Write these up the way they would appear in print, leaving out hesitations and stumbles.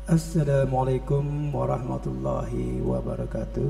Assalamualaikum warahmatullahi wabarakatuh.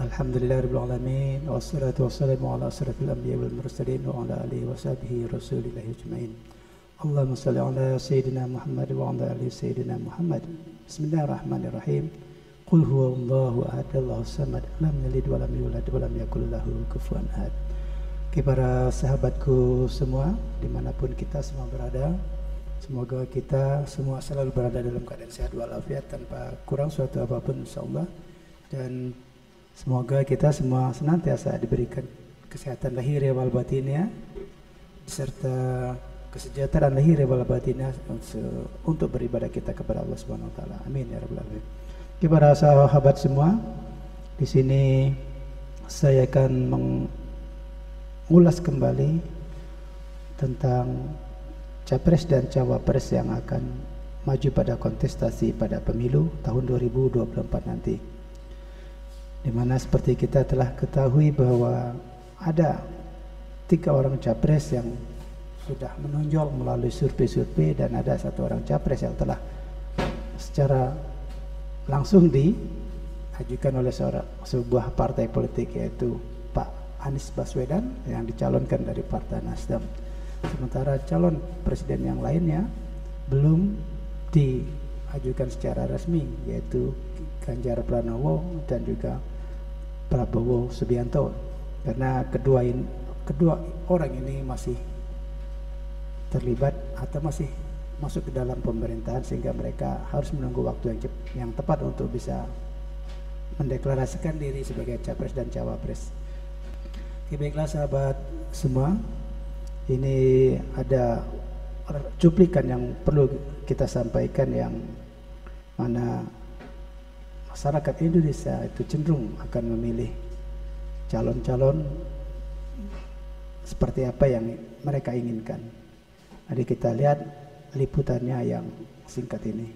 Alhamdulillahirabbil alamin wassalatu wassalamu ala asyrafil anbiya'i wal mursalin wa ala alihi washabihi rasulillahi ajmain. Allahumma shalli ala sayyidina Muhammad wa ala ali sayyidina Muhammad. Bismillahirrahmanirrahim. Qul huwallahu ahad, Allahus samad, lam yalid wa lam yulad wa lam yakul lahu kufuwan ahad. Para sahabatku semua, dimanapun kita semua berada, semoga kita semua selalu berada dalam keadaan sehat walafiat tanpa kurang suatu apapun insyaallah, dan semoga kita semua senantiasa diberikan kesehatan lahir wal batinnya serta kesejahteraan lahir wal batinnya untuk beribadah kita kepada Allah Subhanahu wa taala. Amin ya rabbal alamin. Para sahabat semua, di sini saya akan mengulas kembali tentang Capres dan Cawapres yang akan maju pada kontestasi pada pemilu tahun 2024 nanti. Dimana seperti kita telah ketahui bahwa ada 3 orang Capres yang sudah menonjol melalui survei-survei, dan ada 1 orang Capres yang telah secara langsung diajukan oleh sebuah partai politik, yaitu Pak Anies Baswedan yang dicalonkan dari Partai Nasdem. Sementara calon presiden yang lainnya belum diajukan secara resmi, yaitu Ganjar Pranowo dan juga Prabowo Subianto, karena kedua orang ini masih terlibat atau masih masuk ke dalam pemerintahan, sehingga mereka harus menunggu waktu yang tepat untuk bisa mendeklarasikan diri sebagai Capres dan Cawapres. Baiklah sahabat semua, ini ada cuplikan yang perlu kita sampaikan, yang mana masyarakat Indonesia itu cenderung akan memilih calon-calon seperti apa yang mereka inginkan. Mari kita lihat liputannya yang singkat ini.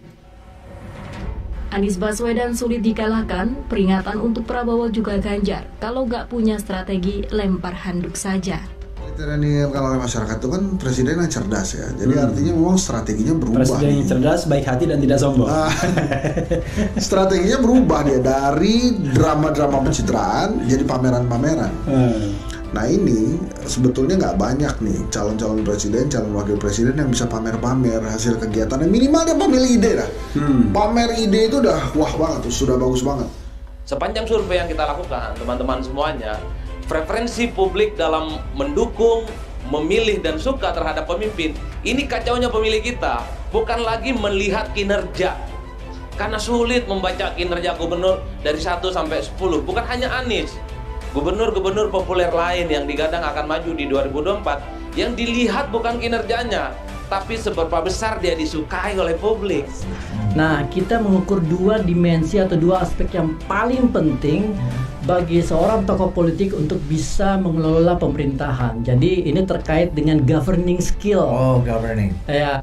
Anies Baswedan sulit dikalahkan, peringatan untuk Prabowo juga Ganjar. Kalau nggak punya strategi, lempar handuk saja. Ini kalau masyarakat itu kan presiden yang cerdas ya, jadi artinya memang strateginya berubah. Presiden yang cerdas, baik hati dan tidak sombong. Strateginya berubah dia dari drama-drama pencitraan jadi pameran-pameran. Nah ini sebetulnya nggak banyak nih calon-calon presiden, calon wakil presiden yang bisa pamer-pamer hasil kegiatannya. Minimal dia pamer ide dah. Pamer ide itu udah wah banget, sudah bagus banget. Sepanjang survei yang kita lakukan, teman-teman semuanya, preferensi publik dalam mendukung, memilih dan suka terhadap pemimpin, ini kacaunya pemilih kita bukan lagi melihat kinerja, karena sulit membaca kinerja gubernur dari 1 sampai 10. Bukan hanya Anies, gubernur-gubernur populer lain yang digadang akan maju di 2024, yang dilihat bukan kinerjanya, tapi seberapa besar dia disukai oleh publik. Nah, kita mengukur 2 dimensi atau 2 aspek yang paling penting bagi seorang tokoh politik untuk bisa mengelola pemerintahan. Jadi ini terkait dengan governing skill. Oh, governing. Ya.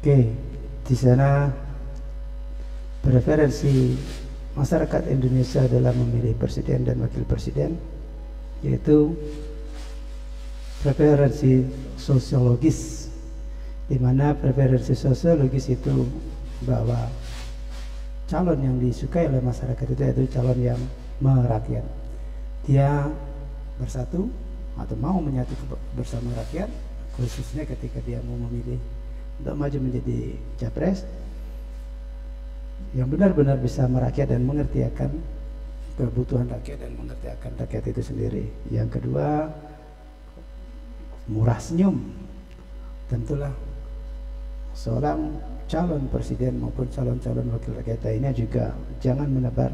Oke, di sana preferensi masyarakat Indonesia dalam memilih presiden dan wakil presiden, yaitu preferensi sosiologis, di mana preferensi sosiologis itu bahwa calon yang disukai oleh masyarakat itu yaitu calon yang merakyat. Dia bersatu atau mau menyatu bersama rakyat, khususnya ketika dia mau memilih untuk maju menjadi capres yang benar-benar bisa merakyat dan mengerti akan kebutuhan rakyat dan mengerti akan rakyat itu sendiri. Yang kedua, murah senyum. Tentulah seorang calon presiden maupun calon-calon wakil rakyat lainnya juga jangan menebar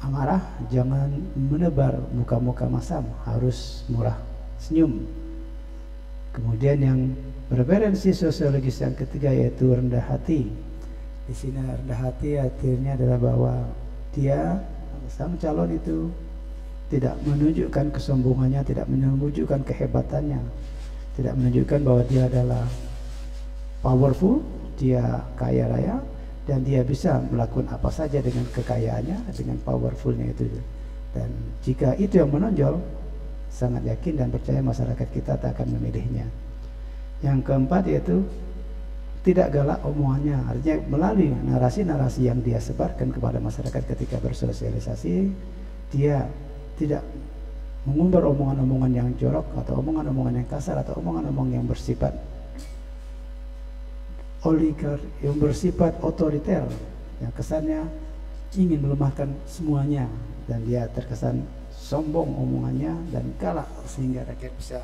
amarah, jangan menebar muka-muka masam, harus murah senyum. Kemudian yang preferensi sosiologis yang ketiga yaitu rendah hati. Di sini rendah hati artinya adalah bahwa dia, sang calon itu tidak menunjukkan kesombongannya, tidak menunjukkan kehebatannya, tidak menunjukkan bahwa dia adalah powerful, dia kaya raya, dan dia bisa melakukan apa saja dengan kekayaannya, dengan powerfulnya itu. Dan jika itu yang menonjol, sangat yakin dan percaya masyarakat kita tak akan memilihnya. Yang keempat yaitu tidak galak omongannya, artinya melalui narasi-narasi yang dia sebarkan kepada masyarakat ketika bersosialisasi, dia tidak mengumbar omongan-omongan yang jorok atau omongan-omongan yang kasar atau omongan-omongan yang bersifat oligar, yang bersifat otoriter, yang kesannya ingin melemahkan semuanya, dan dia terkesan sombong omongannya dan galak sehingga rakyat bisa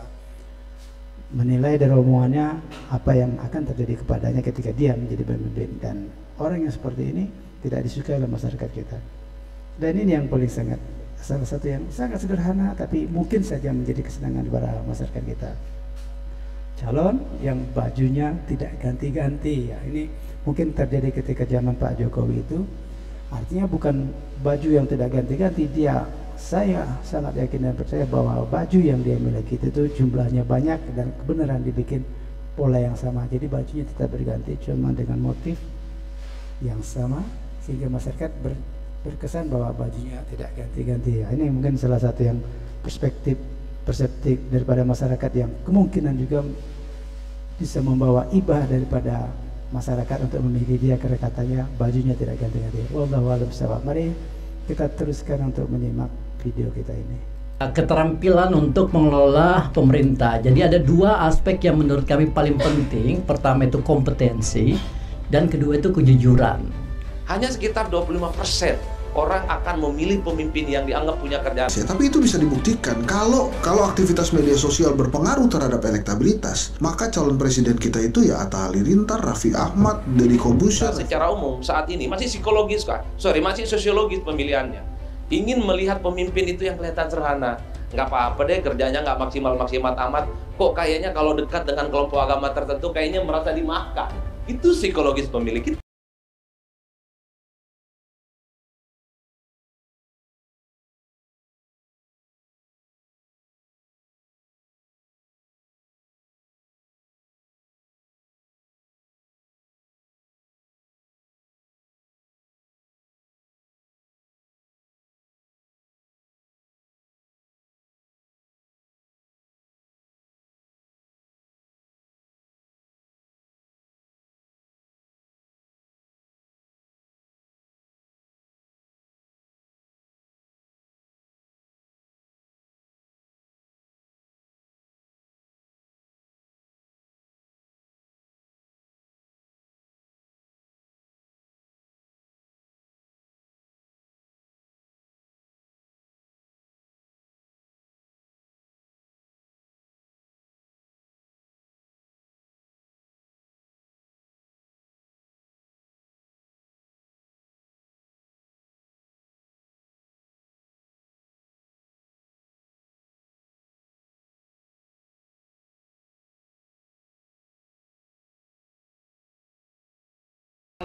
menilai dari omongannya apa yang akan terjadi kepadanya ketika dia menjadi pemimpin. Dan orang yang seperti ini tidak disukai oleh masyarakat kita. Dan ini yang paling salah satu yang sangat sederhana tapi mungkin saja menjadi kesenangan para masyarakat kita. Calon yang bajunya tidak ganti-ganti, ya, ini mungkin terjadi ketika zaman Pak Jokowi itu. Artinya bukan baju yang tidak ganti-ganti, saya sangat yakin dan percaya bahwa baju yang dia miliki itu jumlahnya banyak dan kebenaran dibikin pola yang sama. Jadi bajunya tetap berganti, cuma dengan motif yang sama sehingga masyarakat berkesan bahwa bajunya tidak ganti-ganti. Ya, ini mungkin salah satu yang perseptif daripada masyarakat yang kemungkinan juga bisa membawa ibah daripada masyarakat untuk memilih dia karena katanya bajunya tidak ganti-ganti. Wallahu a'lam bishawab. Mari kita teruskan untuk menyimak video kita ini. Keterampilan untuk mengelola pemerintah. Jadi ada dua aspek yang menurut kami paling penting. Pertama itu kompetensi dan kedua itu kejujuran. Hanya sekitar 25% orang akan memilih pemimpin yang dianggap punya kerjaan. Tapi itu bisa dibuktikan kalau aktivitas media sosial berpengaruh terhadap elektabilitas, maka calon presiden kita itu ya Atta Halilintar, Raffi Ahmad, Deddy Corbuzier. Secara umum saat ini masih psikologis masih sosiologis pemilihannya. Ingin melihat pemimpin itu yang kelihatan sederhana. Nggak apa-apa deh kerjanya nggak maksimal amat. Kok kayaknya kalau dekat dengan kelompok agama tertentu kayaknya merasa dimaafkan. Itu psikologis pemilih kita.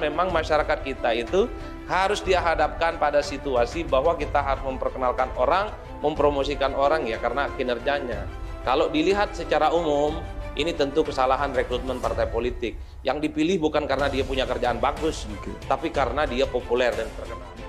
Memang masyarakat kita itu harus dihadapkan pada situasi bahwa kita harus memperkenalkan orang, mempromosikan orang ya karena kinerjanya. Kalau dilihat secara umum, ini tentu kesalahan rekrutmen partai politik. Yang dipilih bukan karena dia punya kerjaan bagus, tapi karena dia populer dan terkenal.